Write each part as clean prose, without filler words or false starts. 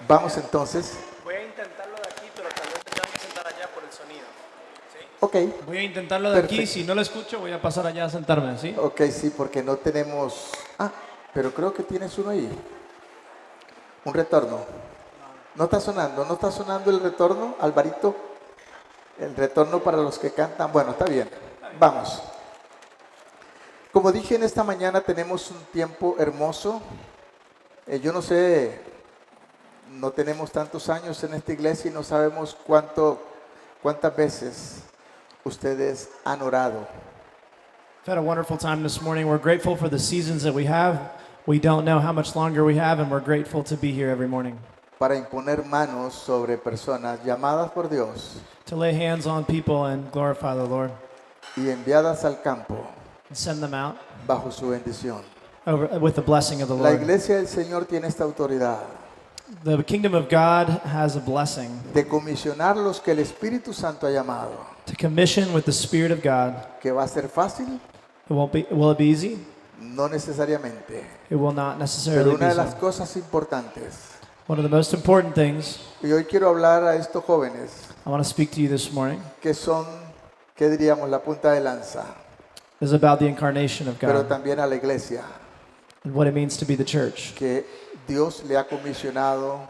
Vamos entonces. Voy a intentarlo de aquí, pero tal vez me tenga que sentar allá por el sonido. ¿Sí? Ok, Voy a intentarlo de aquí. Perfecto. Si no lo escucho, voy a pasar allá a sentarme, ¿sí? ok, sí, porque no tenemos... Ah, pero creo que tienes uno ahí. Un retorno. ¿No está sonando? ¿No está sonando el retorno, Alvarito? El retorno para los que cantan. Bueno, está bien. Vamos. Como dije en esta mañana, tenemos un tiempo hermoso. Yo no sé, no tenemos tantos años en esta iglesia y no sabemos cuántas veces ustedes han orado. We've had a wonderful time this morning. We're grateful for the seasons that we have. We don't know how much longer we have, and we're grateful to be here every morning. Para imponer manos sobre personas llamadas por Dios To lay hands on people and glorify the Lord y enviadas al campo and send them out bajo su bendición. with the blessing of the La Lord. iglesia del Señor tiene esta autoridad The kingdom of God has a blessing de comisionar los que el Espíritu Santo ha llamado. to commission with the Spirit of God. ¿Que va a ser fácil? Will it be easy? No necesariamente. It will not Pero necessarily una be de las so. cosas importantes, One of the most important things y hoy quiero hablar a estos jóvenes I want to speak to you this morning que son, ¿qué diríamos? La punta de lanza, is about the incarnation of pero God también a la iglesia, and what it means to be the church. que Dios le ha comisionado,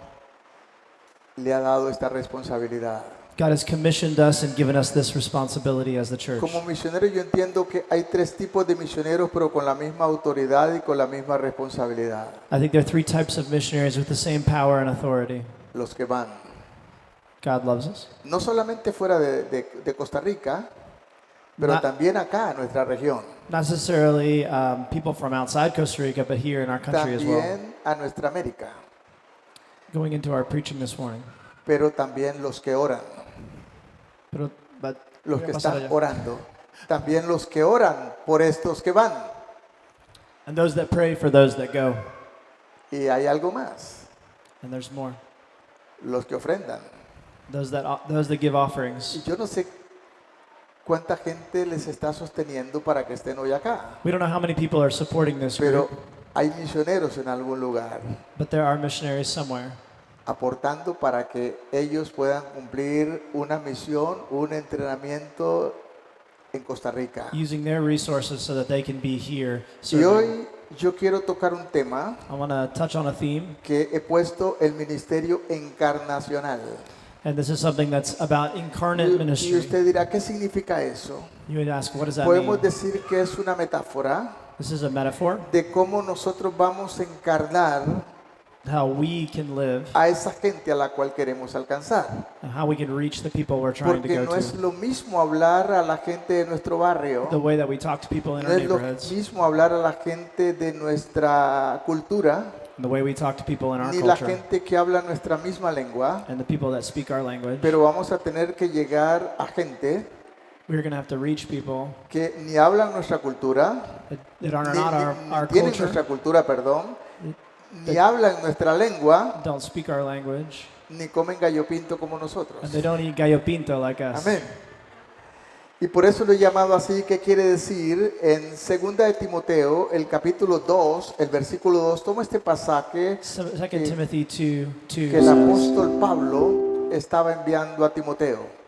le ha dado esta responsabilidad. God has commissioned us and given us this responsibility as the church. Como misionero yo entiendo que hay tres tipos de misioneros, pero con la misma autoridad y con la misma responsabilidad. I think there are three types of missionaries with the same power and authority. Los que van, God loves us. no solamente fuera de Costa Rica, pero Not- también acá en nuestra región. Not necessarily people from outside Costa Rica, but here in our country as well. También a nuestra América, Going into our preaching this morning. pero también los que oran, But los voy a que pasar están allá. orando, también los que oran por estos que van. And those that pray for those that go. Y hay algo más, And there's more. los que ofrendan. Those that give offerings. Y yo no sé cuánta gente les está sosteniendo para que estén hoy acá, We don't know how many people are supporting this pero group, hay misioneros en algún lugar but there are missionaries somewhere aportando para que ellos puedan cumplir una misión, un entrenamiento en Costa Rica. using their resources so that they can be here Y serving. hoy yo quiero tocar un tema I want to touch on a theme, que he puesto el ministerio encarnacional. and this is something that's about incarnate Y ministry. usted dirá, ¿qué significa eso? You would ask, what does that Podemos mean? decir que es una metáfora This is a metaphor, de cómo nosotros vamos a encarnar how we can live a esa gente a la cual queremos alcanzar. and how we can reach the people we're trying to Porque go no es to. lo mismo hablar a la gente de nuestro barrio, The way that we talk to people in no our es lo neighborhoods, mismo hablar a la gente de nuestra cultura, the way we talk to people in our ni la culture, gente que habla nuestra misma lengua, and the people that speak our language. pero vamos a tener que llegar a gente We're going to have to reach people que ni hablan nuestra cultura, that are ni, not ni our tienen culture, nuestra cultura, perdón, ni hablan nuestra lengua, don't speak our language, ni comen gallo pinto como nosotros. and they don't eat gallo pinto like us. Amén. Y por eso lo he llamado así, que quiere decir en 2 de Timoteo, el capítulo 2, el versículo 2, toma este pasaje Second Timothy 2:2 que el says, apóstol Pablo estaba enviando a Timoteo.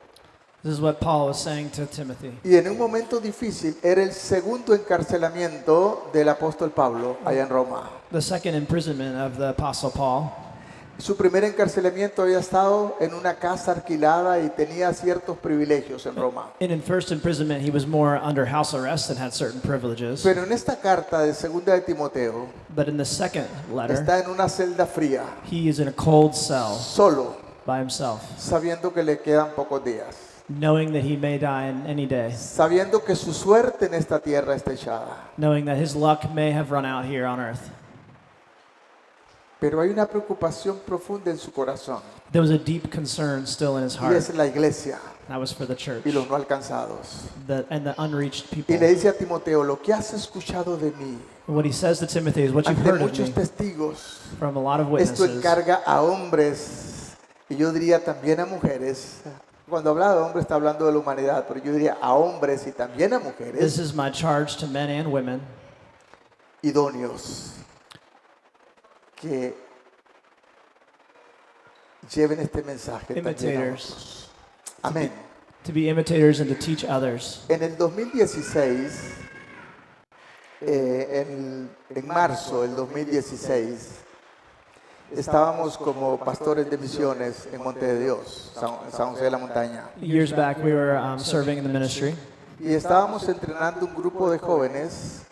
this is what Paul was saying to Timothy. Y en un momento difícil, era el segundo encarcelamiento del apóstol Pablo allá en Roma. The second imprisonment of the Apostle Paul. Su primer encarcelamiento había estado en una casa alquilada y tenía ciertos privilegios en Roma. And in first imprisonment, he was more under house arrest and had certain privileges. Pero en esta carta de 2 de Timoteo, But in the second letter, está en una celda fría, he is in a cold cell solo, by himself, sabiendo que le quedan pocos días, knowing that he may die in any day, sabiendo que su suerte en esta tierra está echada. knowing that his luck may have run out here on earth. Pero hay una preocupación profunda en su corazón, There was a deep concern still in his y heart. es la iglesia That was for the church y los no alcanzados. and the unreached Y people. le dice a Timoteo, lo que has escuchado de mí, What he says to Timothy is, what you've ante heard of muchos me testigos, from a lot of esto witnesses. encarga a hombres, y yo diría también a mujeres. Cuando habla de hombres está hablando de la humanidad, pero yo diría a hombres y también a This mujeres is my charge to men and women, idóneos que lleven este mensaje también a Imitators. otros. Amén. To be imitators and to teach others. En el 2016, en marzo del 2016, estábamos como pastores de misiones en Monte de Dios, San José de la Montaña. Years back, we were serving in the ministry, Y estábamos entrenando un grupo de jóvenes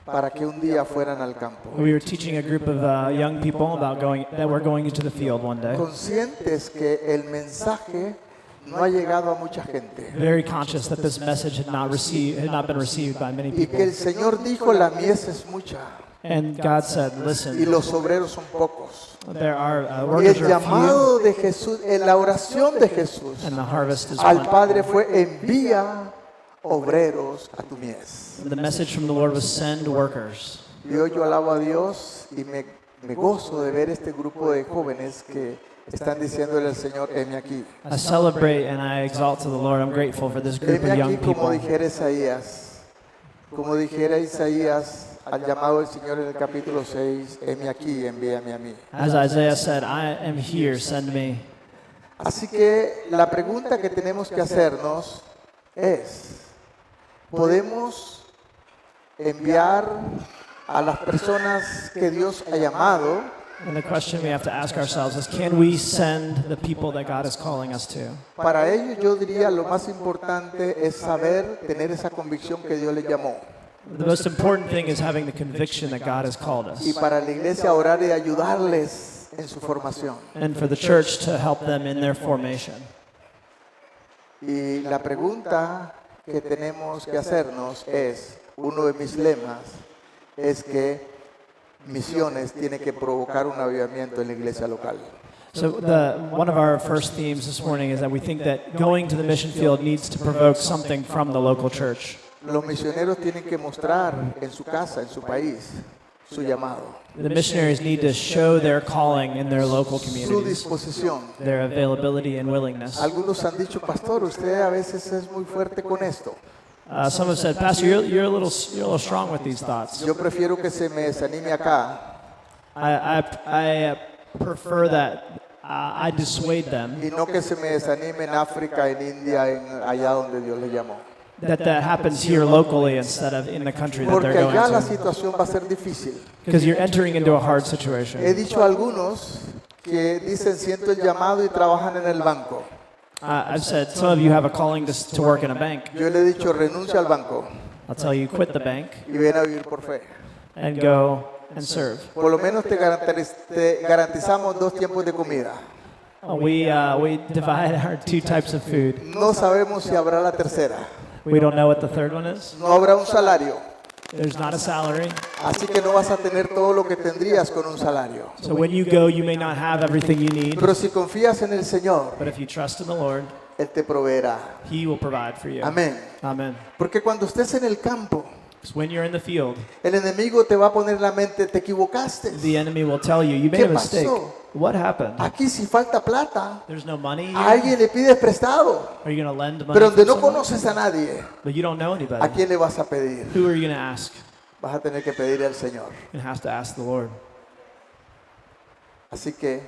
para que un día fueran al campo. we were teaching a group of young people about that were going into the field one day. Conscientes que el mensaje no ha llegado a mucha gente. Very conscious that this message had not been received by many Y que el people. Señor dijo, la mies es mucha And God said, y listen, los obreros son pocos. there are Y workers el are few, llamado de Jesús, en la oración de Jesús and the harvest is al plenty. Padre fue, envía obreros a tu mies. The message from the Lord was send workers. Y hoy yo alabo a Dios y me gozo de ver este grupo de jóvenes que están diciéndole al Señor, heme aquí. I celebrate and I exalt to the Lord. I'm grateful for this group Heme of aquí young como people. dijera Isaías. Como dijera Isaías al llamado del Señor en el capítulo 6, heme aquí, envíame a mí. As Isaiah said, I am here, send me. Así que la pregunta que tenemos que hacernos es, ¿podemos enviar a las personas que Dios ha llamado? And the question we have to ask ourselves is, can we send the people that God is calling us to? Para ello yo diría lo más importante es saber, tener esa convicción que Dios les llamó. The most important thing is having the conviction that God has called Y us. para la iglesia orar y ayudarles en su formación. And for the church to help them in their formation. Y la pregunta que tenemos que hacernos es, uno de mis lemas es que misiones tiene que provocar un avivamiento en la iglesia local. So one of our first themes this morning is that we think that going to the mission field needs to provoke something from the local church. Los misioneros tienen que mostrar en su casa, en su país, su llamado, The missionaries need to show their calling in their local su communities, disposición. their availability and willingness. Algunos han dicho, pastor, usted a veces es muy fuerte con esto. Some have said, Pastor, you're a little strong with these thoughts. Yo prefiero que se me desanime acá I prefer that I dissuade them y no que se me desanime en África, en India, allá donde Dios le llamó. that happens here locally instead of in the country that Porque they're allá la going to. situación va a ser difícil. Because you're entering into a hard He situation. dicho a algunos que dicen siento el llamado y trabajan en el banco. I've said some of you have a calling to work in a bank. Yo le he dicho renuncia al banco I'll tell you, quit the bank y ven a vivir por fe. and go and serve. Por lo menos te garantizamos 2 tiempos de comida. We divide our 2 types of food. No sabemos si habrá la tercera. We don't know what the third one is. No habrá un salario. There's not a salary. Así que no vas a tener todo lo que tendrías con un salario. So when you go, you may not have everything you need. Pero si confías en el Señor, But if you trust in the Lord, Él te proveerá. He will provide for you. Amén. Amen. Porque cuando estés en el campo, Because when you're in the field, el enemigo te va a poner en la mente, te equivocaste. the enemy will tell you, you made ¿Qué a mistake. pasó? What happened? Aquí si falta plata, There's no money a here? alguien le pides prestado. Are you going to lend money Pero donde from no someone? conoces a nadie, But you don't know ¿a anybody. quién le vas a pedir? Who are you going to ask? Vas a tener que pedirle al Señor. You're going to have to ask the Lord. Así que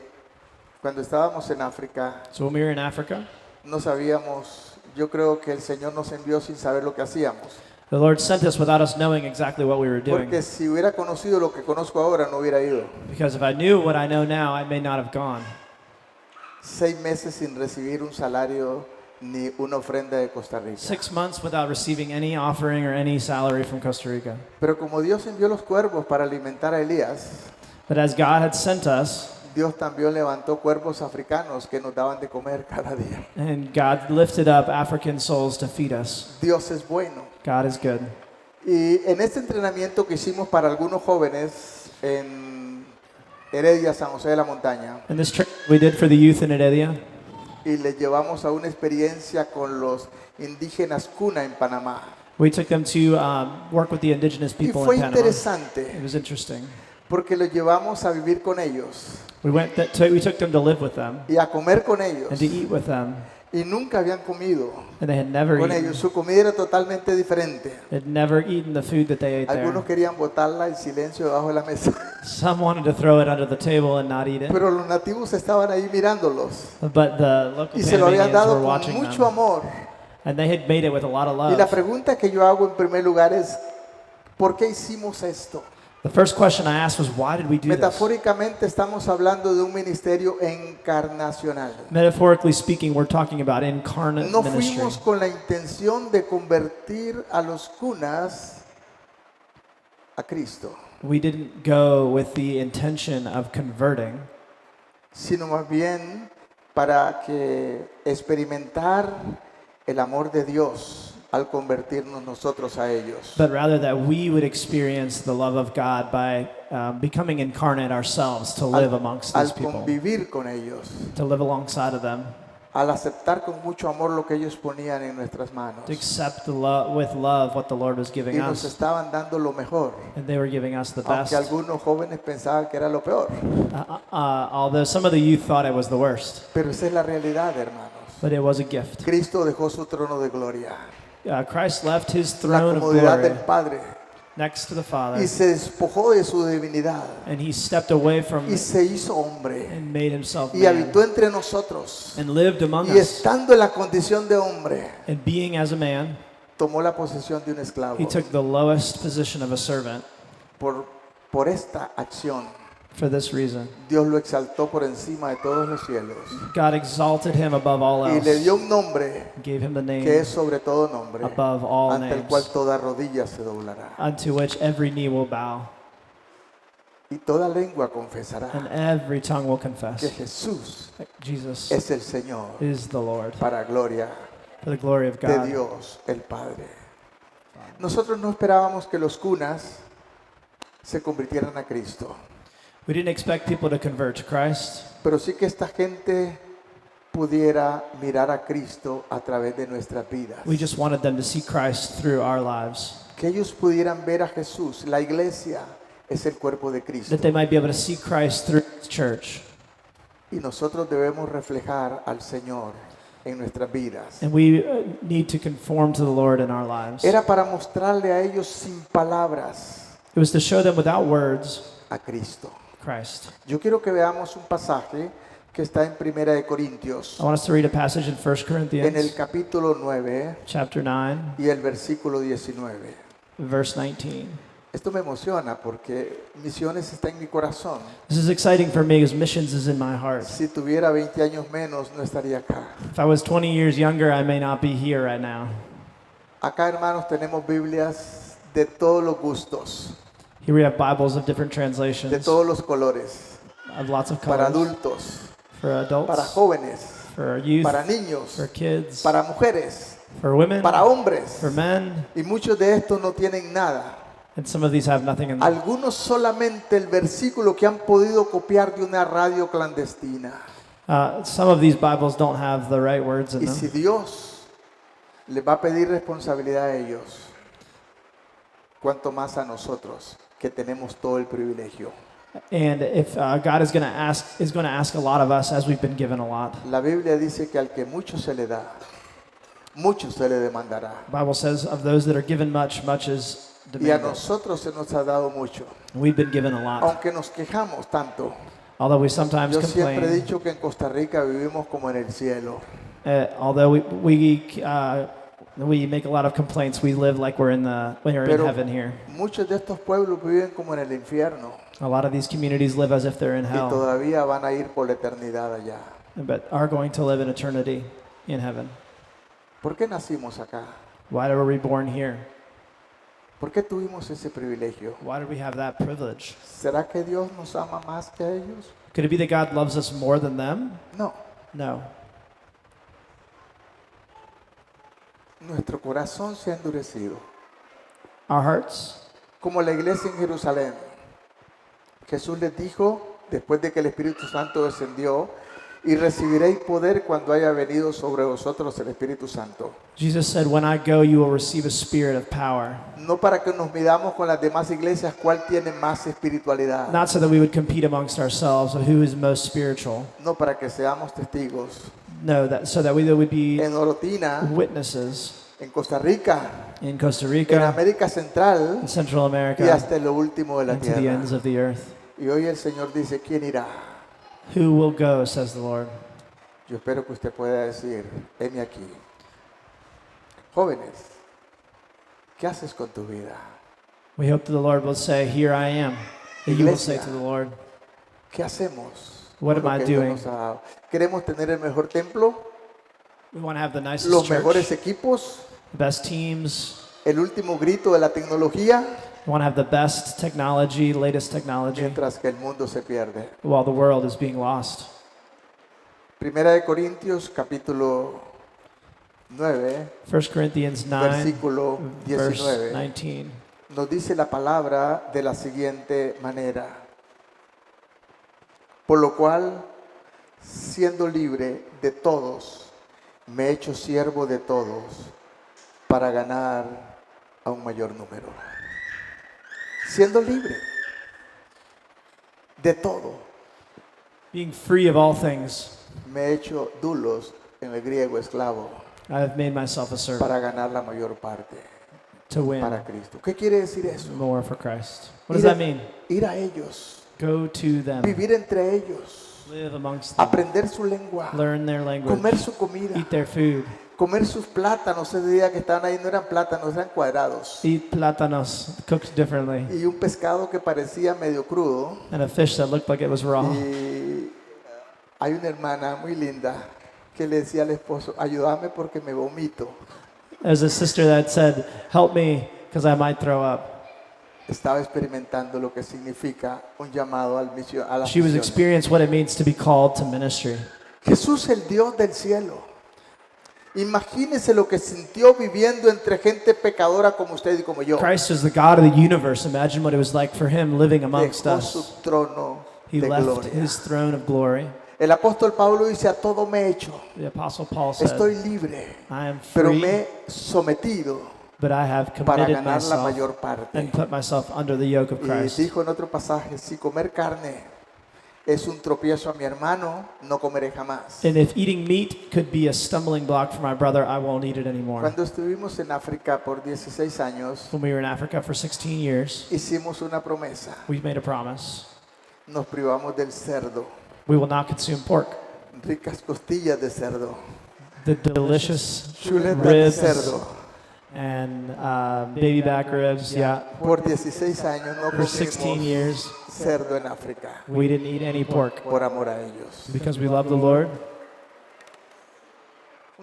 cuando estábamos en África, So when we were in Africa, no sabíamos, yo creo que el Señor nos envió sin saber lo que hacíamos. the Lord sent us without us knowing exactly what we were doing. Porque si hubiera conocido lo que conozco ahora, no hubiera ido. Because if I knew what I know now, I may not have gone. 6 meses sin recibir un salario ni una ofrenda de Costa Rica. 6 months without receiving any offering or any salary from Costa Rica. Pero como Dios envió los cuervos para alimentar a Elías, But as God had sent us, Dios también levantó cuervos africanos que nos daban de comer cada día. and God lifted up African souls to feed us. Dios es bueno. God is good. Y en este entrenamiento que hicimos para algunos jóvenes en Heredia, San José de la Montaña, And this trip we did for the youth in Heredia, y les llevamos a una experiencia con los indígenas Cuna en Panamá. we took them to work with the indigenous Y people fue in Panama. interesante It was interesting. porque los llevamos a vivir con ellos We took them to live with them y a comer con and to ellos. eat with them. y nunca habían comido and they had never con eaten. ellos. Su comida era totalmente diferente. They'd never eaten the food that they ate Algunos there. querían botarla en silencio debajo de la mesa, Some wanted to throw it under the table and not eat it, pero los nativos estaban ahí mirándolos but the local y se lo habían Panamanians dado were con watching mucho them, amor. and they had made it with a lot of Y la love. pregunta que yo hago en primer lugar es, ¿por qué hicimos esto? The first question I asked was, why did we do this? Metafóricamente estamos hablando de un ministerio encarnacional. Metaphorically speaking, we're talking about incarnate No ministry. fuimos con la intención de convertir a los cunas a Cristo, We didn't go with the intention of converting, sino más bien para que experimentar el amor de Dios al convertirnos nosotros a ellos. but rather that we would experience the love of God by becoming incarnate ourselves to live amongst Al these people, convivir con ellos, to live alongside of them, al aceptar con mucho amor lo que ellos ponían en nuestras manos. to accept with love what the Lord was Y giving nos us, estaban dando lo mejor, and they were giving us the best. aunque algunos jóvenes pensaban que era lo peor. Although some of the youth thought it was the worst, Pero esa es la realidad, hermanos. but it was a gift. Cristo dejó su trono de gloria, Christ left his la throne of comodidad glory del Padre, next to the Father, y se despojó de su divinidad and he stepped away from y se hizo hombre and made himself y man habitó entre nosotros. and lived among Y us. estando en la condición de hombre, And being as a man, tomó la posesión de un esclavo. he took the lowest position of a servant. Por esta acción, For this reason, Dios lo exaltó por encima de todos los cielos God exalted him above all y le else, dio un nombre gave him the que name es sobre todo nombre, above all ante el cual names, toda rodilla se doblará unto which every knee will bow y toda lengua confesará and every tongue will que confess Jesús that Jesus es el Señor, is the Lord, para gloria for the glory of de God. Dios el Padre. Nosotros no esperábamos que los cunas se convirtieran a Cristo, We didn't expect people to convert to Christ, pero sí que esta gente pudiera mirar a Cristo a través de nuestras vidas. we just wanted them to see Christ through our lives, Que ellos pudieran ver a Jesús. La iglesia es el cuerpo de Cristo. that they might be able to see Christ through His church. Y nosotros debemos reflejar al Señor en nuestras vidas. And we need to conform to the Lord in our lives. Era para mostrarle a ellos sin palabras It was to show them without words a Cristo. Christ. Yo quiero que veamos un pasaje que está en Primera de Corintios, I want us to read a passage in 1 en el Corinthians capítulo 9 chapter 9, y el versículo 19. verse 19. Esto me emociona porque misiones está en mi corazón. This is exciting for me because missions is in my heart. Si tuviera 20 años menos, no estaría acá. If I was 20 years younger, I may not be here right now. Acá, hermanos, tenemos Biblias de todos los gustos, Here we have Bibles of different de translations, todos los colores, of lots of para colors, adultos, for adults, para jóvenes, for youth, para niños, for kids, para mujeres, for women, para hombres. for men, Y muchos de estos no tienen nada. and some of these have nothing in them. Algunos solamente el versículo que han podido copiar de una radio clandestina. Some of these Bibles don't have the right words in Y si them. Dios les va a pedir responsabilidad a ellos, cuanto más a nosotros que tenemos todo el privilegio. And if God is going to ask a lot of us, as we've been given a lot. La Biblia dice que al que mucho se le da, mucho se le demandará. The Bible says, of those that are given much, much is Y a demanded. nosotros se nos ha dado mucho. We've been given a lot. Aunque nos quejamos tanto, Although we sometimes yo siempre he complain, dicho que en Costa Rica vivimos como en el cielo. although we make a lot of complaints, we live like we're in Pero heaven here. muchos de estos pueblos viven como en el infierno A lot of these communities live as if they're in y hell, todavía van a ir por la eternidad allá. but are going to live in eternity in heaven. ¿Por qué nacimos acá? Why were we born here? ¿Por qué tuvimos ese privilegio? Why did we have that privilege? ¿Será que Dios nos ama más que a ellos? Could it be that God loves us more than them? No. No. Nuestro corazón se ha endurecido. Our hearts, Como la iglesia en Jerusalén. Jesús les dijo, después de que el Espíritu Santo descendió, y recibiréis poder cuando haya venido sobre vosotros el Espíritu Santo. Jesus said, when I go, you will receive a spirit of power. No para que nos midamos con las demás iglesias cuál tiene más espiritualidad. Not so that we would compete amongst ourselves of who is most spiritual, No para que seamos testigos No, that so that we would be en Orotina, witnesses en Costa Rica, in Costa en Rica, América Central in Central y America, hasta lo último de la and to the tierra. ends of the earth. Y hoy el Señor dice, ¿quién irá? Who will go, says the Lord. Yo espero que usted pueda decir, heme aquí. Jóvenes, ¿qué haces con tu vida? We hope that the Lord will say, here I am. That you will say Iglesia. to the Lord, ¿Qué hacemos? What con lo am I que Dios doing? nos ha dado? ¿Queremos tener el mejor templo? we want to have the nicest ¿Los church, mejores equipos? the best teams. ¿El último grito de la tecnología? We want to have the best technology, latest technology, Mientras que el mundo se pierde. while the world is being lost. Primera de Corintios, capítulo 9, 1 Corinthians 9, versículo verse 19. 19. Nos dice la palabra de la siguiente manera. Por lo cual, siendo libre de todos, me he hecho siervo de todos para ganar a un mayor número. Siendo libre de todo, Being free of all things, me he hecho doulos, en el griego esclavo, I have made myself a servant para ganar la mayor parte to win para Cristo. ¿Qué quiere decir eso? more for Christ. What does Ir a- that mean? Ir a ellos, Go to them, vivir entre ellos, live amongst them, aprender su lengua, learn their language, comer su comida, eat their food, comer sus plátanos. Ese día que estaban ahí no eran plátanos, eran cuadrados. eat plátanos cooked differently, Y un pescado que parecía medio crudo. and a fish that looked like it was raw. Y hay una hermana muy linda que le decía al esposo, ayúdame porque me vomito. There's a sister that said, help me because I might throw up. Estaba experimentando lo que significa un llamado al a la She was misión. experiencing what it means to be called to ministry. Jesús, el Dios del cielo. Imagínese lo que sintió viviendo entre gente pecadora como usted y como yo. Christ is the God of the universe. Imagine what it was like for him living amongst Dejó su us. trono He de left gloria. his throne of glory. El apóstol Pablo dice, a todo me he hecho. The Apostle Paul said, Estoy libre, I am pero free, me he sometido but I have para committed ganar la myself mayor parte. and put myself under the yoke of Y Christ. dijo en otro pasaje, si comer carne es un tropiezo a mi hermano, no comeré jamás. And if eating meat could be a stumbling block for my brother, I won't eat it anymore. Cuando estuvimos en África por 16 años, When we were in Africa for 16 years, hicimos una promesa. we made a promise. Nos privamos del cerdo, We will not consume pork. ricas costillas de cerdo, The delicious chuletas de ribs cerdo. and baby back ribs, yeah. Por 16 años no For 16 comimos years, cerdo en África we didn't eat any pork por amor a ellos. because we love the Lord.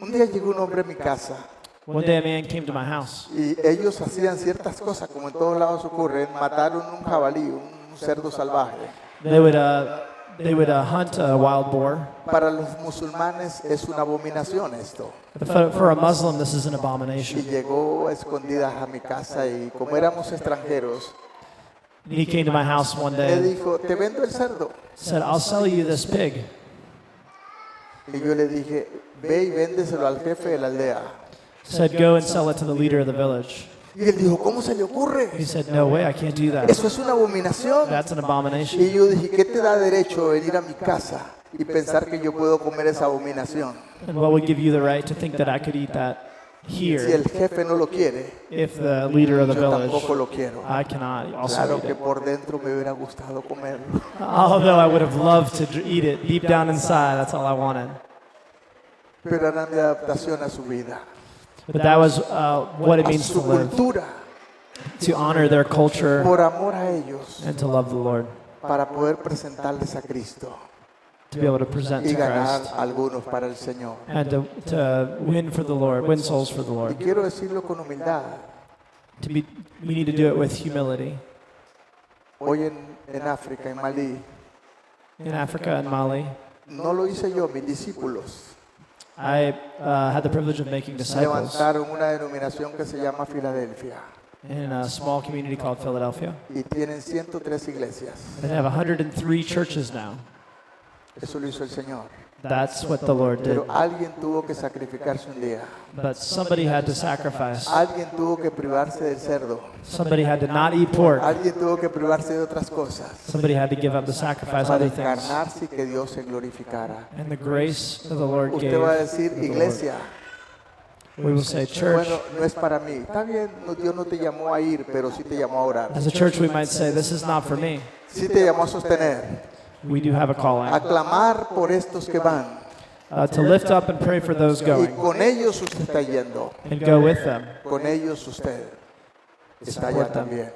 Un día llegó un hombre a mi casa One day a man came to my house. y ellos hacían ciertas cosas, como en todos lados ocurren. Mataron un jabalí, un cerdo salvaje. They would hunt a wild boar. Para los musulmanes es una abominación esto. For a Muslim, this is an Y abomination. llegó a escondidas a mi casa y como éramos extranjeros, He came to my house one le day and dijo, te vendo el cerdo. said, I'll sell you this pig. Y yo le dije, ve y véndeselo al jefe de la aldea. Said, go and sell it to the leader of the village. Y él dijo, ¿cómo se le ocurre? He said, no way, I can't do that. Eso es una abominación. That's an abomination. Y yo dije, ¿qué te da derecho a venir a mi casa y pensar que yo puedo comer esa abominación? And what would give you the right to think that I could eat that Si here el jefe no lo quiere, if the leader of the yo village? tampoco lo quiero. I cannot also Claro eat que it. por dentro me hubiera gustado comerlo. Although I would have loved to eat it deep down inside, that's all I wanted. Pero era mi adaptación a su vida, But that was what it a means to su live, cultura, to honor their culture por amor a ellos, and to love the Lord, para poder presentarles a Cristo to be able to present y to ganar Christ, a algunos para el Señor. and to win for the Lord, win souls for the Y Lord. quiero decirlo con humildad. We need to do it with humility. Hoy en África, en Malí, In Africa and Mali, no lo hice yo, mis discípulos I had the privilege of making disciples levantaron una denominación que se llama Filadelfia in a small community called Philadelphia. y tienen 103 iglesias. They have 103 churches now. Eso lo hizo el Señor. That's what the Lord did. Pero alguien tuvo que sacrificarse un día. But somebody had to sacrifice. Alguien tuvo que privarse del cerdo. Somebody had to not eat pork. Alguien tuvo que privarse de otras cosas Somebody had to give up the sacrifice para other things. encarnarse y que Dios se glorificara. And the grace of the Lord Usted gave. va a decir, iglesia, We will say, church. bueno, no es para mí. Está bien, Dios no te llamó a ir, pero sí te llamó a orar. As a church, we might say, this is not for me. Sí te llamó a sostener, We do have a calling. a clamar por estos que van. To lift up and pray for those Y going. con ellos usted está yendo. And go with them. Con ellos usted está allá también.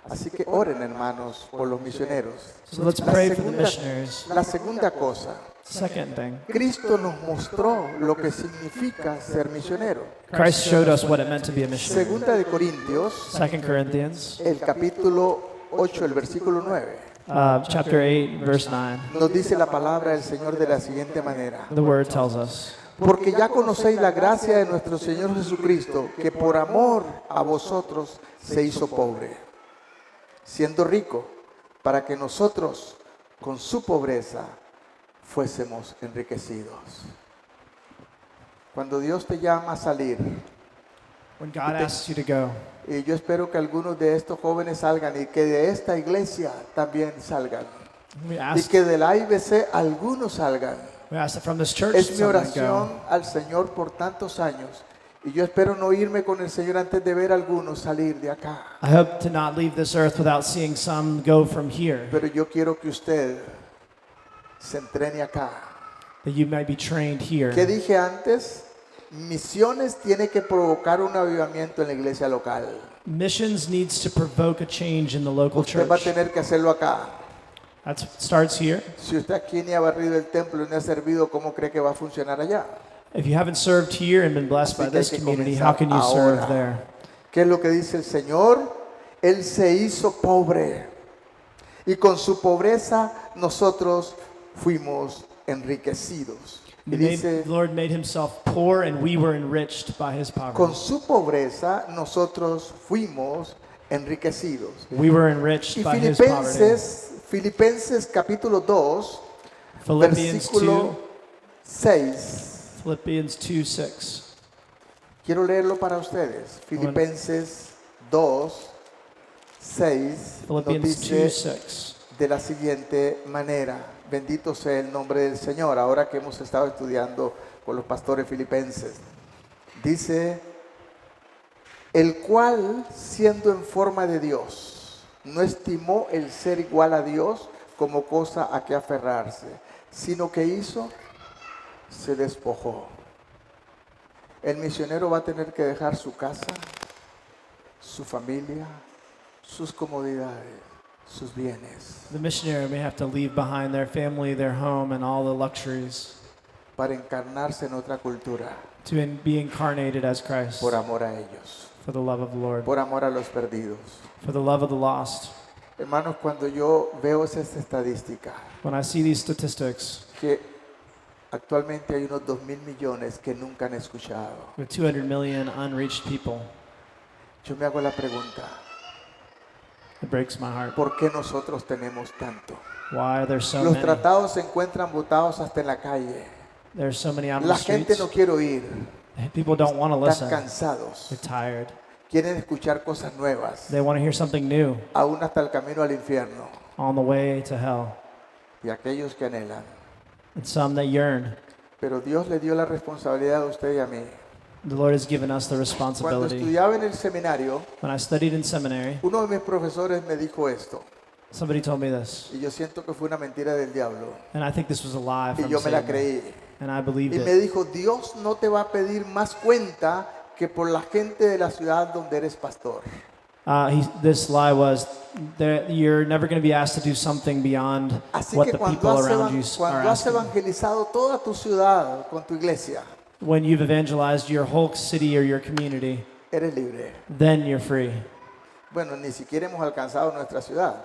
Así que oren, hermanos, por los misioneros. So let's La pray for the segunda, missionaries. la segunda cosa, Second thing, Cristo nos mostró lo que significa ser misionero. Christ showed us what it meant to be a missionary. Segunda de Corintios, 2 Corinthians el capítulo 8, el versículo 9, chapter 8, verse 9. nos dice la palabra del Señor de la siguiente manera. The word tells us, Porque ya conocéis la gracia de nuestro Señor Jesucristo, que por amor a vosotros se hizo pobre, siendo rico, para que nosotros con su pobreza fuésemos enriquecidos. Cuando Dios te llama a salir, when God asks you to go, y yo espero que algunos de estos jóvenes salgan y que de esta iglesia también salgan, we y ask, que de la IBC algunos salgan. that from this church, Es mi someone oración go. al Señor por tantos años. Y yo espero no irme con el Señor antes de ver a algunos salir de acá. I hope to not leave this earth without seeing some go from here, Pero yo quiero que usted se entrene acá. that you might be trained here. ¿Qué dije antes? Misiones tiene que provocar un avivamiento en la iglesia local. Missions needs to provoke a change in the local Usted va a church. tener que hacerlo acá. That starts here. Si usted aquí ni ha barrido el templo ni ha servido, ¿cómo cree que va a funcionar allá? If you haven't served here and been blessed by Así que hay this que community, comenzar how can you serve ahora. there? ¿Qué es lo que dice el Señor? Él se hizo pobre y con su pobreza nosotros fuimos enriquecidos. Y dice, The Lord made himself poor and we were enriched by his con poverty. su pobreza nosotros fuimos enriquecidos. We were enriched Y by his poverty. Filipenses capítulo 2, Philippians versículo 6. 2:6. Quiero leerlo para ustedes. Filipenses 2, 6 nos Philippians dice 2:6. de la siguiente manera. Bendito sea el nombre del Señor. Ahora que hemos estado estudiando con los pastores filipenses. Dice, el cual siendo en forma de Dios, no estimó el ser igual a Dios como cosa a que aferrarse, sino que hizo, se despojó. El misionero va a tener que dejar su casa, su familia, sus comodidades, sus bienes, The missionary may have to leave behind their family, their home, and all the luxuries para encarnarse en otra cultura, to be incarnated as Christ por amor a ellos, for the love of the Lord, por amor a los perdidos. for the love of the lost. Hermanos, cuando yo veo esa estadística, When I see these statistics, que actualmente hay unos 2.000 millones que nunca han escuchado, with 200 million unreached people, yo me hago la pregunta, it breaks my heart. ¿por qué nosotros tenemos tanto? Why are there so Los many? tratados se encuentran botados hasta en la calle. There's so many on the La gente streets. no quiere oír, People don't want to están listen. cansados, They're tired. quieren escuchar cosas nuevas, They want to hear something new aún hasta el camino al infierno. on the way to hell. Y aquellos que anhelan. And some that yearn. Pero Dios le dio la responsabilidad a usted y a mí. The Lord has given us the Cuando responsibility. estudiaba en el seminario, When I studied in seminary, uno de mis profesores me dijo esto, somebody told me this, y yo siento que fue una mentira del diablo, and I think this was a lie y from yo me la Satan, creí. and I believed Y me it. dijo, Dios no te va a pedir más cuenta que por la gente de la ciudad donde eres pastor. This lie was that you're never going to be asked to do something beyond Así what que the cuando people has, around you cuando are has asking. evangelizado toda tu ciudad con tu iglesia, When you've evangelized your whole city or your community, eres libre. then you're free. Bueno, ni siquiera hemos alcanzado nuestra ciudad.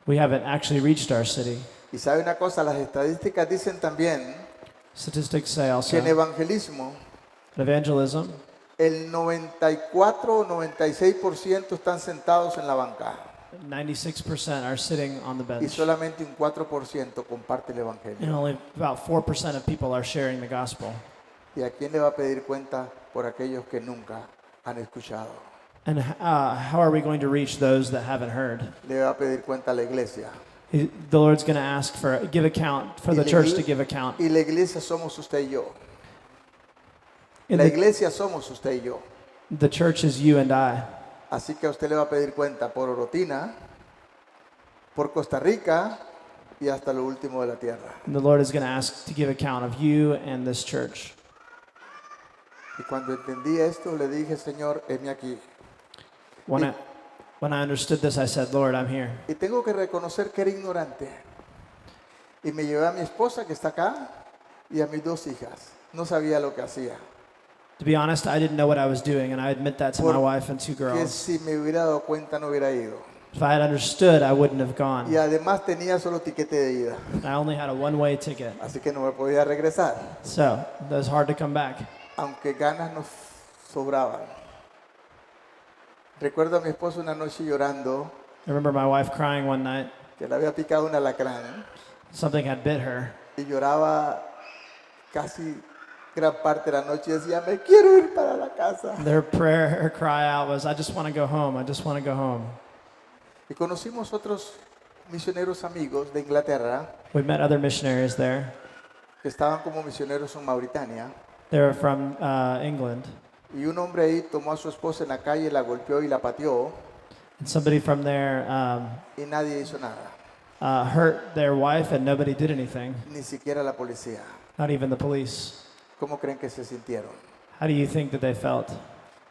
We haven't actually reached our city. Y sabe una cosa, las estadísticas dicen también Statistics say also que en evangelismo that evangelism, el 94 o 96% están sentados en la banca. 96% are sitting on the y bench. solamente un 4% comparte el And Evangelio. only about 4% of people are sharing the gospel. ¿Y a quién le va a pedir cuenta por aquellos que nunca han escuchado? And how are we going to reach those that haven't heard? Le va a pedir cuenta a la iglesia. The Lord's going to ask for give account for Y the la church igle- to give account. Y la iglesia somos usted y yo. And La the, iglesia somos usted y yo. the church is you and I. Así que a usted le va a pedir cuenta por Orotina, por Costa Rica y hasta lo último de la tierra. And the Lord is going to ask to give account of you and this church. Y cuando entendí esto, le dije, Señor, heme aquí. When I understood this, I said, Lord, I'm here. Y tengo que reconocer que era ignorante. Y me llevé a mi esposa que está acá y a mis 2 hijas. No sabía lo que hacía. To be honest, I didn't know what I was doing, and I admit that to my wife and 2 Que girls. si me hubiera dado cuenta no hubiera ido. If I had understood, I wouldn't have Y gone. además tenía solo tiquete de ida. I only had a one-way ticket, Así que no me podía regresar. so it was hard to come back. Aunque ganas nos sobraban. Recuerdo a mi esposa una noche llorando I remember my wife crying one night. que le había picado un alacrán Something had bit her. y lloraba casi gran parte de la noche y decía, me quiero ir para la casa. Her cry out was, I just want to go home. I just want to go home. Y conocimos otros misioneros amigos de Inglaterra We met other missionaries there. que estaban como misioneros en Mauritania. They were from England. Y un hombre ahí tomó a su esposa en la calle, la golpeó y la pateó And somebody from there y nadie hizo nada, hurt their wife, and nobody did anything, ni siquiera la policía. not even the police. ¿Cómo creen que se sintieron? How do you think that they felt?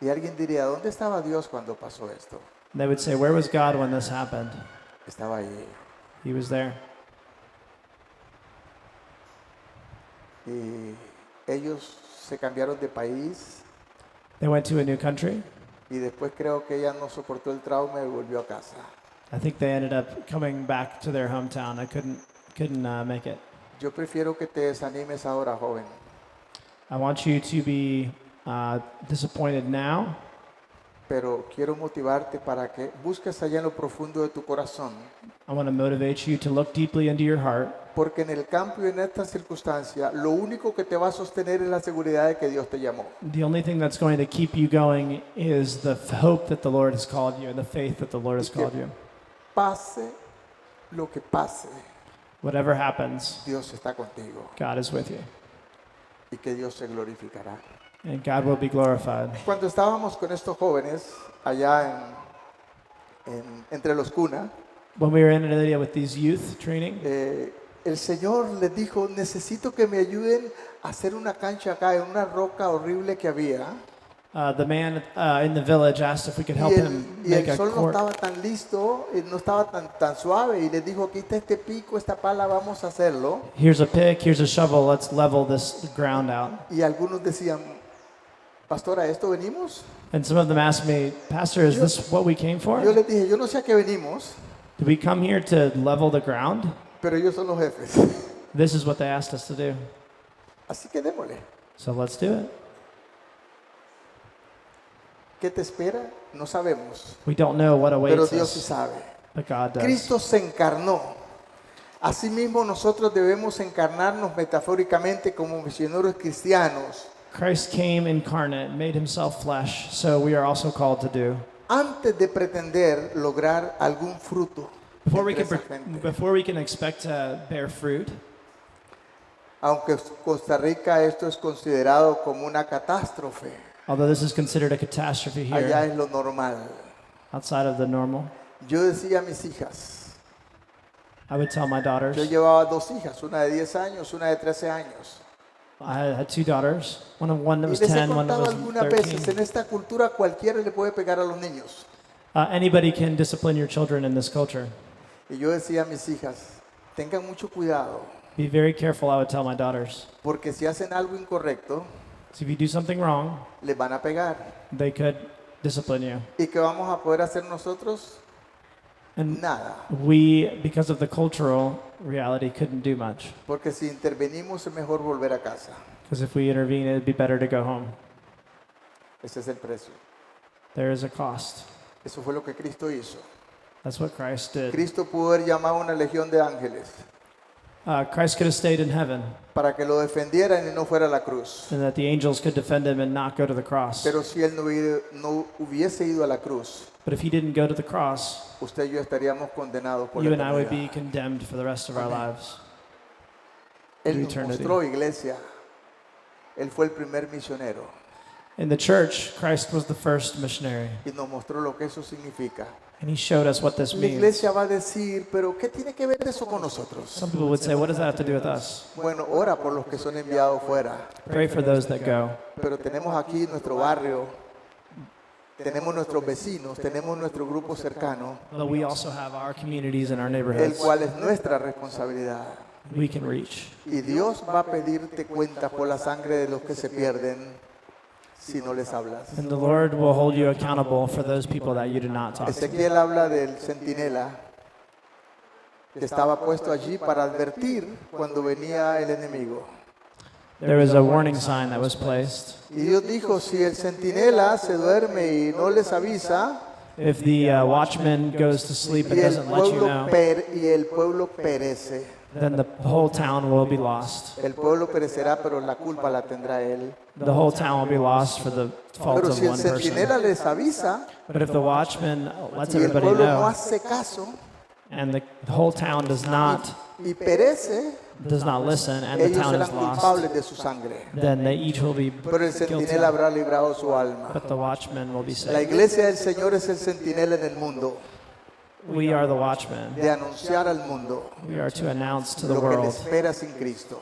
Y alguien diría, ¿dónde estaba Dios cuando pasó esto? They would say, where was God when this happened? Estaba ahí. He was there. Y ellos se cambiaron de país They went to a new country. y después creo que ella no soportó el trauma y volvió a casa. I think they ended up coming back to their hometown. I couldn't make it. Yo prefiero que te desanimes ahora, joven, I want you to be disappointed now, pero quiero motivarte para que busques allá en lo profundo de tu corazón, I want to motivate you to look deeply into your heart, porque en el campo y en esta circunstancia lo único que te va a sostener es la seguridad de que Dios te llamó. the only thing that's going to keep you going is the hope that the Lord has called you and the faith that the Lord has called you. Pase lo que pase, Whatever happens, Dios está contigo God is with you, y que Dios se glorificará. and God will be glorified. Cuando estábamos con estos jóvenes allá entre los cunas, When we were in Italia with these youth training, el Señor les dijo, necesito que me ayuden a hacer una cancha acá en una roca horrible que había. the man in the village asked if we could help Y him make el a sol no court. estaba tan listo, no estaba tan suave. Y les dijo, aquí está este pico, esta pala, vamos a hacerlo. Here's a pick, here's a shovel, let's level this ground out. Y algunos decían, pastor, ¿a esto venimos? And some of them asked me, Pastor, is this what we came for? Yo les dije, yo no sé a qué venimos, Did we come here to level the ground? pero ellos son los jefes. This is what they asked us to do. Así que démosle. So let's do it. ¿Qué te espera? No sabemos, We don't know what pero awaits Dios sí us, sabe. but God does. Cristo se encarnó. Asimismo, nosotros debemos encarnarnos metafóricamente como misioneros cristianos Christ came incarnate, made himself flesh, so we are also called to do. antes de pretender lograr algún fruto Before we entre can, esa gente. before we can expect to bear fruit, Aunque Costa Rica esto es considerado como una catástrofe, although this is considered a catastrophe allá here, es lo normal. outside of the normal, Yo decía a mis hijas, I would tell my daughters, yo llevaba 2 hijas, una de 10 años, una de 13 años. I had 2 daughters, one that Y was les he 10, one that contado was algunas veces, 13. en esta cultura cualquiera le puede pegar a los niños. Anybody can discipline your children in this culture. Y yo decía a mis hijas, tengan mucho cuidado, Be very careful, I would tell my daughters. porque si hacen algo incorrecto, So if you do something wrong, les van a pegar. they could discipline you. ¿Y qué vamos a poder hacer nosotros? And Nada. we, because of the cultural reality, couldn't do much. Porque si intervenimos es mejor volver a casa. Because if we intervene, it'd be better to go home. Ese es el precio. There is a cost. Eso fue lo que Cristo hizo. That's what Christ did. Cristo pudo haber llamado a una legión de ángeles Christ could have stayed in heaven, para que lo defendieran y no fuera a la cruz. and that the angels could defend him and not go to the cross. Pero si él no hubiese ido a la cruz, But if he didn't go to the cross, usted y yo estaríamos condenados por you la and I would be eternidad. condemned for the rest of our lives. Él nos eternity. mostró, iglesia, él fue el primer misionero In the church, Christ was the first missionary, y nos mostró lo que eso significa. and he showed us what this La means. iglesia va a decir, pero ¿qué tiene que ver eso con nosotros? Some people would say, what does that have to do with us? Bueno, ora por los que son enviados fuera, Pray for those that go. pero tenemos aquí nuestro barrio, tenemos nuestros vecinos, tenemos nuestro grupo cercano, But we also have our communities and our el neighborhoods cual es nuestra responsabilidad. we can reach. Y Dios va a pedirte cuenta por la sangre de los que se pierden si no les hablas. And the Lord will hold you accountable for those people that you do not talk to. Ezequiel habla del centinela que estaba puesto allí para advertir cuando venía el enemigo. There was a warning sign that was placed. Y Dios dijo, si el centinela se duerme y no les avisa, If the watchman goes to sleep and y el doesn't let you know, pueblo perece. then the whole town will be lost. El pueblo perecerá, pero la culpa la tendrá él. The whole town will be lost for the fault Pero of si el one person. centinela les avisa But if the watchman lets y el everybody pueblo no know, hace caso and the whole town does not perece, listen, and the ellos town is serán lost, culpables de su sangre. then they each will be Pero el guilty. centinela habrá librado su alma. But the watchman will be La saved. iglesia del Señor es el centinela en el mundo, We are the watchmen. de anunciar al mundo We are to announce to the lo que le world espera sin Cristo.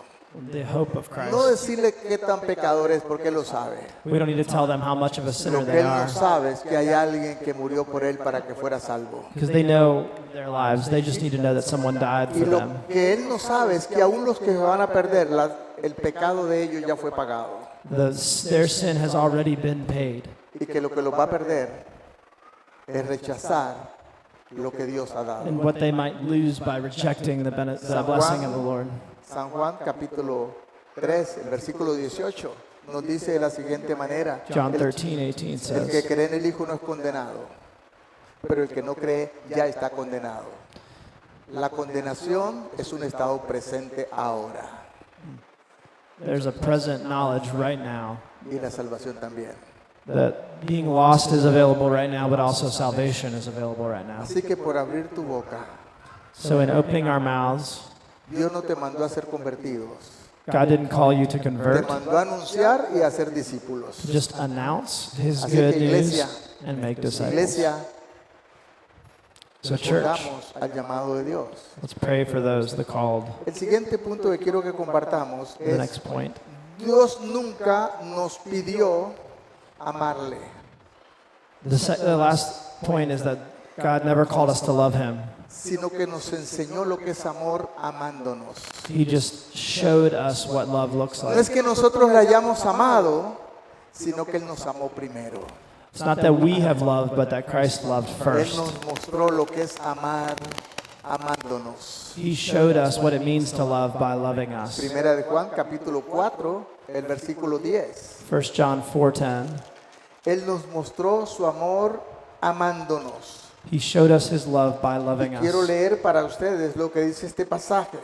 the hope of No Christ. decirle qué tan pecador es porque él lo sabe. We don't need to tell them how much of a sinner Lo que they él no are, sabe es que hay alguien que murió por él para que fuera salvo. because they know their lives. They just need to know that someone died Y for lo them. que él no sabe es que aún los que van a perder, el pecado de ellos ya fue pagado. Their sin has already been paid. Y que lo que los va a perder es rechazar lo que Dios ha dado. And what they might lose by rejecting the blessing of the Lord. San Juan capítulo 3, el versículo 18, nos dice de la siguiente manera. John El 13:18 El que says, cree en el Hijo no es condenado, pero el que no cree ya está condenado. La condenación es un estado presente ahora there's a present knowledge right now y la salvación también. that being lost is available right now, but also salvation is available right now. Así que por abrir tu boca, So in opening our mouths, Dios no te mandó a ser convertidos, God didn't call you to te convert, mandó a anunciar y a ser discípulos. just announce His Así good que, news iglesia, and make disciples. Iglesia, So church, respondamos al llamado de Dios. let's pray for those, the called. El siguiente punto que quiero que compartamos The es, next point. Dios nunca nos pidió amarle. The last point is that God never called us to love Him. Sino que nos enseñó lo que es amor amándonos. He just showed us what love looks No like. es que nosotros le hayamos amado, sino que Él nos amó primero. It's not that we have loved, but that Christ loved Él first. nos mostró lo que es amar amándonos. He showed us what it means to love by loving us. Primera de Juan, capítulo 4, el versículo 10. 1 John 4:10. Él nos mostró su amor amándonos. He showed us His love by loving Quiero us. leer para ustedes lo que dice este pasaje.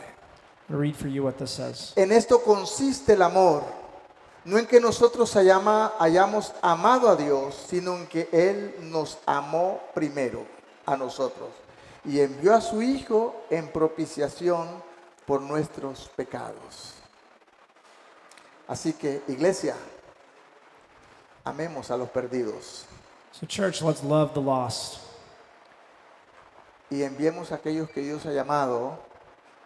I'll read for you what this says. En esto consiste el amor, no en que nosotros hayamos amado a Dios, sino en que Él nos amó primero a nosotros y envió a su Hijo en propiciación por nuestros pecados. Así que, iglesia, amemos a los perdidos So church, let's love the lost. y enviemos a aquellos que Dios ha llamado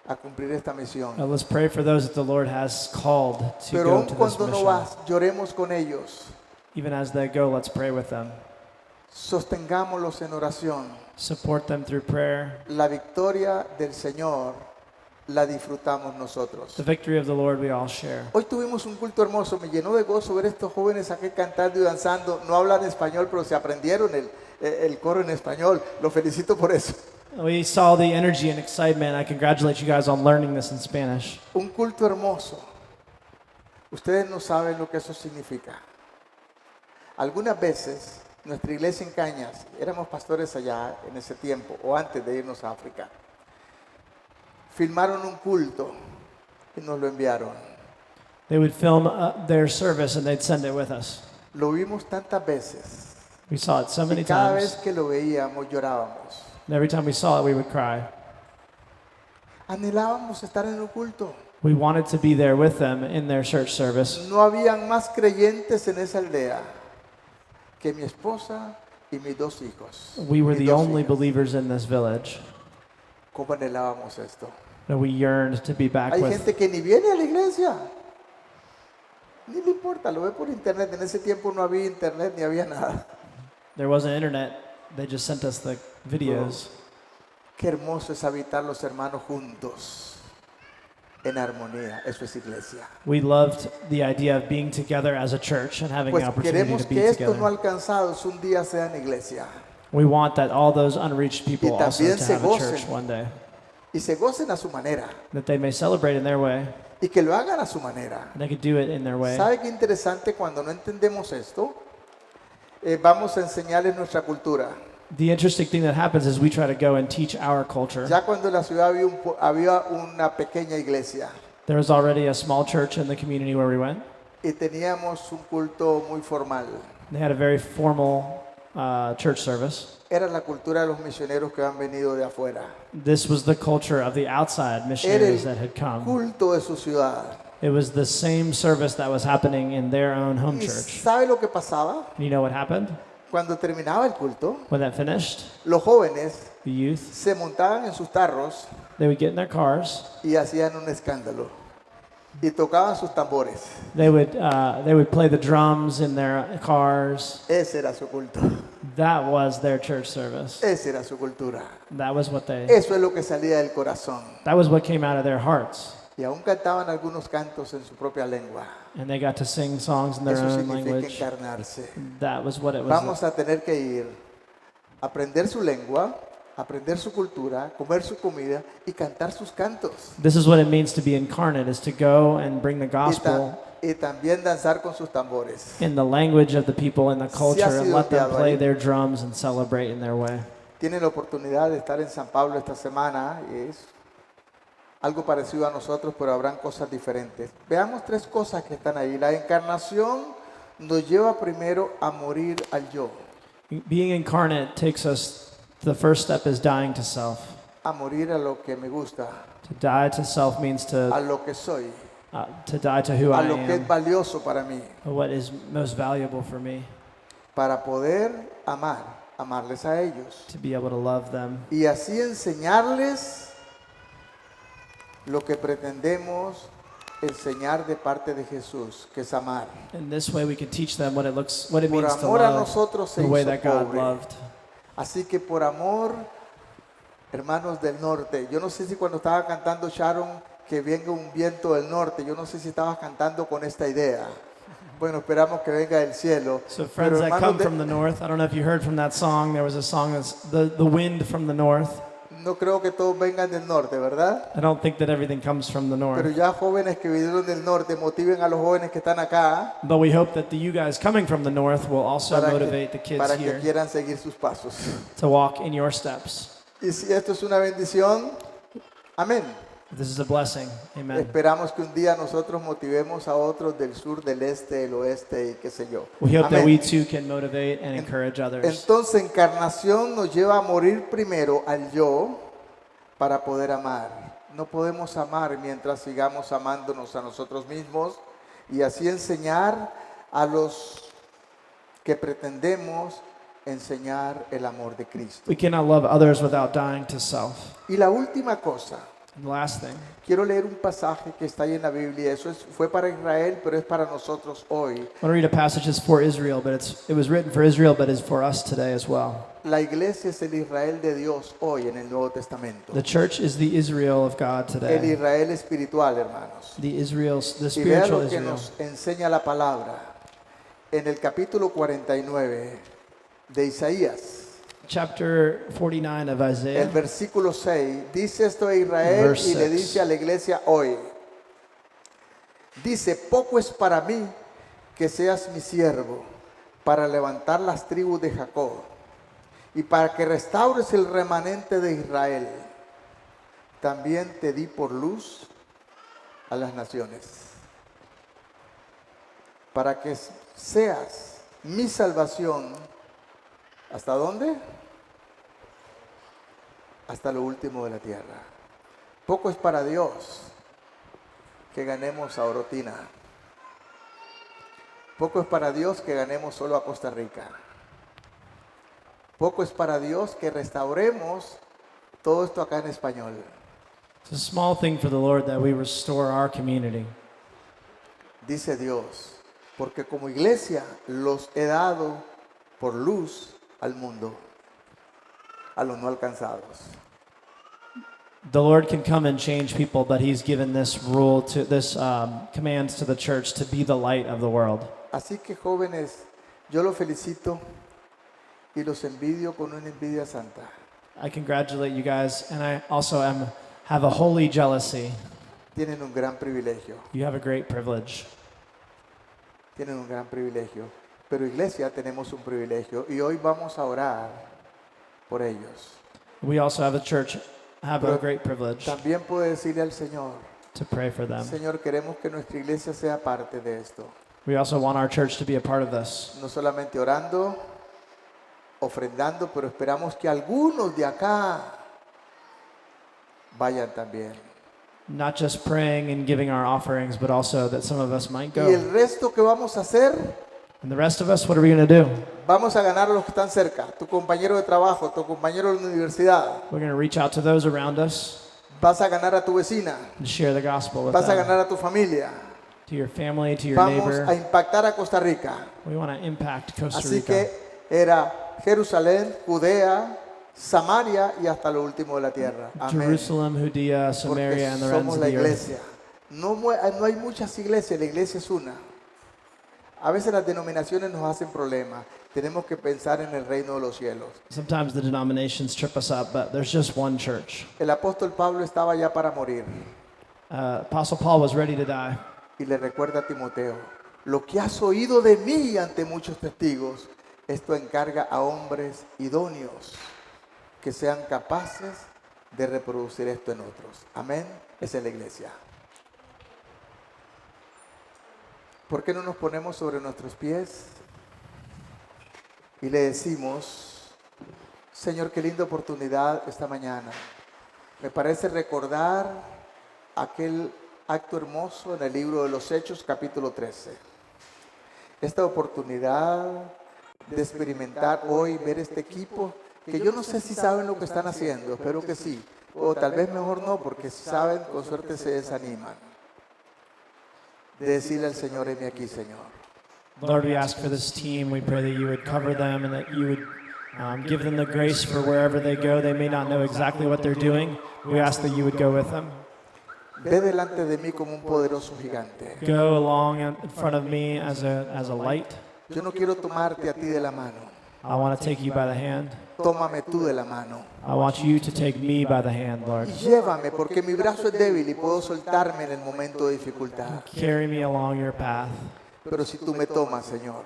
a cumplir esta misión. Let's pray for those that the Lord has called to Pero go aun to this cuando no mission. vas, lloremos con ellos, Even as they go, let's pray with them. sostengámoslos en oración. Support them through prayer. La victoria del Señor la disfrutamos nosotros. The victory of the Lord we all share. Hoy tuvimos un culto hermoso, me llenó de gozo ver estos jóvenes aquí cantando y danzando. No hablan español, pero se aprendieron el coro en español. Los felicito por eso. We saw the energy and excitement. I congratulate you guys on learning this in Spanish. Un culto hermoso. Ustedes no saben lo que eso significa. Algunas veces nuestra iglesia en Cañas, éramos pastores allá en ese tiempo, o antes de irnos a África. Filmaron un culto y nos lo enviaron. They would film their service and they'd send it with us. Lo vimos tantas veces We saw it so many y cada times. vez que lo veíamos llorábamos. And every time we saw it, we would cry. Anhelábamos estar en un culto. We wanted to be there with them in their church service. No habían más creyentes en esa aldea que mi esposa y mis 2 hijos. We were mis the 2 only hijas. believers in this village. ¿Cómo anhelábamos esto? And we yearned to be back Hay with. gente que ni viene a la iglesia. Ni le importa, lo ve por internet. En ese tiempo no había internet ni había nada. There wasn't internet. They just sent us the videos. Qué hermoso es habitar los hermanos juntos, en armonía. Eso es iglesia. We loved the idea of being together as a church and having Pues the opportunity queremos to be que estos no together. alcanzados un día sean iglesia We want that all those unreached people Y also también to se have a gocen. church one day. y se gocen a su manera That they may celebrate in their way y que lo hagan a su manera. and they could do it in their way. ¿Sabe qué interesante cuando no entendemos esto? Vamos a enseñarles nuestra cultura. The interesting thing that happens is we try to go and teach our culture. Ya cuando en la ciudad había una pequeña iglesia There was already a small church in the community where we went. y teníamos un culto muy formal. They had a very formal church service. Era la cultura de los misioneros que han venido de afuera. This was the culture of the outside Era missionaries that el had come. culto de su ciudad. It was the same service that was happening in their own home ¿Y church. sabe lo que pasaba? You know what happened? Cuando terminaba el culto, When that finished, los jóvenes the youth, se montaban en sus tarros they would get in their cars. y hacían un escándalo. Y tocaban sus tambores. They would play the drums in their cars. Ese era su culto. That was their church service. Esa era su cultura. That was what Eso es lo que salía del corazón. that was what came out of their hearts. Y aún cantaban algunos cantos en su propia lengua. And they got to sing songs in their Eso own significa language. encarnarse. That was what it was. Vamos a tener que ir, aprender su lengua, aprender su cultura, comer su comida y cantar sus cantos. This is what it means to be incarnate, is to go and bring the Y, ta- gospel y también danzar con sus tambores. in the language of the people, in the culture, and sido let them enviado play ahí. their drums and celebrate in their way. Tienen la oportunidad de estar en San Pablo esta semana. Es algo parecido a nosotros, pero habrán cosas diferentes. Veamos 3 cosas que están ahí. La encarnación nos lleva primero a morir al yo, Being incarnate takes us, the first step is dying to self. a morir a lo que me gusta, To die to self means a to lo que soy, die to who a I lo que es am, valioso para mí, what is most valuable for me, para poder amarles a ellos. to be able to love them. Y así enseñarles lo que pretendemos enseñar de parte de Jesús, que es amar. In this way we can teach them what it Por means to amor a love nosotros se the way hizo that God pobre. loved. Así que por amor, hermanos del norte, yo no sé si cuando estaba cantando Sharon, que venga un viento del norte, yo no sé si estabas cantando con esta idea. Bueno, esperamos que venga del cielo. So Pero friends that hermanos come from the north, I don't know if you heard from that song, there was a song that's the wind from the north. no creo que todos vengan del norte, ¿verdad? I don't think that everything comes from the Pero north. ya jóvenes que vinieron del norte motiven a los jóvenes que están acá But we hope that you guys coming from the north will also motivate the kids para que here quieran seguir sus pasos. to walk in your steps. Y si esto es una bendición, amén. This is a blessing. Amen. Esperamos que un día nosotros motivemos a otros del sur, del este, del oeste y qué sé yo. We hope that Amén. we too can motivate and encourage others. Entonces, encarnación nos lleva a morir primero al yo para poder amar. No podemos amar mientras sigamos amándonos a nosotros mismos y así enseñar a los que pretendemos enseñar el amor de Cristo. We cannot love others without dying to self. Y la última cosa, And the last thing, quiero leer un pasaje que está ahí en la Biblia. Fue para Israel, pero es para nosotros hoy. I want to read a passage that's for Israel, but it was written for Israel, but is for us today as well. La iglesia es el Israel de Dios hoy en el Nuevo Testamento. The church is the Israel of God El today. Israel espiritual, hermanos. The Y vea spiritual lo que Israel. nos enseña la palabra en el capítulo 49 de Isaías. Chapter 49 of El Isaiah. versículo 6 dice esto a Israel Verse y le 6. dice a la iglesia hoy. Dice, poco es para mí que seas mi siervo, para levantar las tribus de Jacob y para que restaures el remanente de Israel. También te di por luz a las naciones, para que seas mi salvación. ¿Hasta dónde? Hasta lo último de la tierra. Poco es para Dios que ganemos a Orotina. Poco es para Dios que ganemos solo a Costa Rica. Poco es para Dios que restauremos todo esto acá en español. It's a small thing for the Lord that we restore our community. Dice Dios, porque como iglesia los he dado por luz al mundo, a los no alcanzados. The Lord can come and change people, but He's given this rule to this command to the church to be the light of the world. Así que jóvenes, yo los felicito y los envidio con una envidia santa. I congratulate you guys, and I also have a holy jealousy. Tienen un gran privilegio, You have a great privilege. tienen un gran privilegio. Pero iglesia tenemos un privilegio y hoy vamos a orar por ellos. We also have a church have a great privilege También puede decirle al Señor, to pray for them. Señor, queremos que nuestra iglesia sea parte de esto. We also want our church to be a part of this. No solamente orando, ofrendando, pero esperamos que algunos de acá vayan también. Not just praying and giving our offerings, but also that some of us might Y go. el resto que vamos a hacer, And the rest of us, what are we going to do? vamos a ganar a los que están cerca. Tu compañero de trabajo, tu compañero de la universidad. We're going to reach out to those around us Vas a ganar a tu vecina. and share the gospel with Vas a them. ganar a tu familia. To your family, to your Vamos neighbor. a impactar a Costa Rica. We want to impact Costa Así Rica. que era Jerusalén, Judea, Samaria y hasta lo último de la tierra. Amén. Jerusalem, Judea, Porque Samaria, and the ends somos of la the earth. iglesia. No hay muchas iglesias, la iglesia es una. A veces las denominaciones nos hacen problemas. Tenemos que pensar en el reino de los cielos. Sometimes the denominations trip us up, but there's just one church. El apóstol Pablo estaba ya para morir Apostle Paul was ready to die. y le recuerda a Timoteo, lo que has oído de mí ante muchos testigos, esto encarga a hombres idóneos que sean capaces de reproducir esto en otros. Amén. Esa es la iglesia. ¿Por qué no nos ponemos sobre nuestros pies y le decimos, Señor, qué linda oportunidad esta mañana? Me parece recordar aquel acto hermoso en el libro de los Hechos, capítulo 13. Esta oportunidad de experimentar hoy, ver este equipo, que yo no sé si saben lo que están haciendo, espero que sí, o tal vez mejor no, porque si saben, con suerte se desaniman. De decirle al Señor, heme aquí, Señor. Lord, we ask for this team. We pray that you would cover them and that you would give them the grace for wherever they go. They may not know exactly what they're doing. We ask that you would go with them. Ve delante de mí como un poderoso gigante. Go along in front of me as a light. Yo no quiero tomarte a ti de la mano. I want to take you by the hand. Tómame tú de la mano. I want you to take me by the hand, Lord. Y llévame, porque mi brazo es débil y puedo soltarme en el momento de dificultad. Carry me along your path. Pero si tú me tomas, Señor,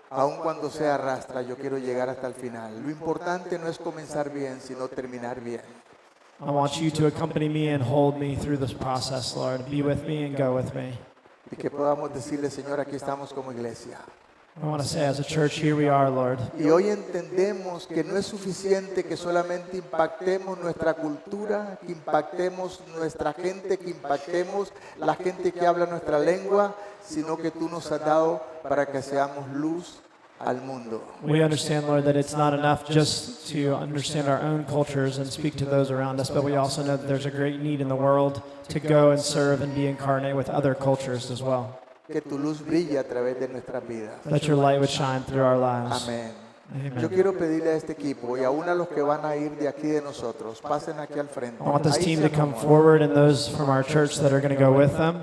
aun cuando sea arrastra, yo quiero llegar hasta el final. Lo importante no es comenzar bien, sino terminar bien. I want you to accompany me and hold me through this process, Lord. Be with me and go with me. Y que podamos decirle, Señor, aquí estamos como iglesia. I want to say as a church, here we are, Lord. Y hoy entendemos que no es suficiente que solamente impactemos nuestra cultura, que impactemos nuestra gente, que impactemos la gente que habla nuestra lengua, sino que tú nos has dado para que seamos luz al mundo. We understand, Lord, that it's not enough just to understand our own cultures and speak to those around us, but we also know that there's a great need in the world to go and serve and be incarnate with other cultures as well. Que tu luz brille a través de nuestras vidas. That your light would shine through our lives. Amén. Amen. Yo quiero pedirle a este equipo y aún a los que van a ir de aquí de nosotros, pasen aquí al frente. I want this Ahí team se to come acomodan. forward and those from our church that are going to go with them.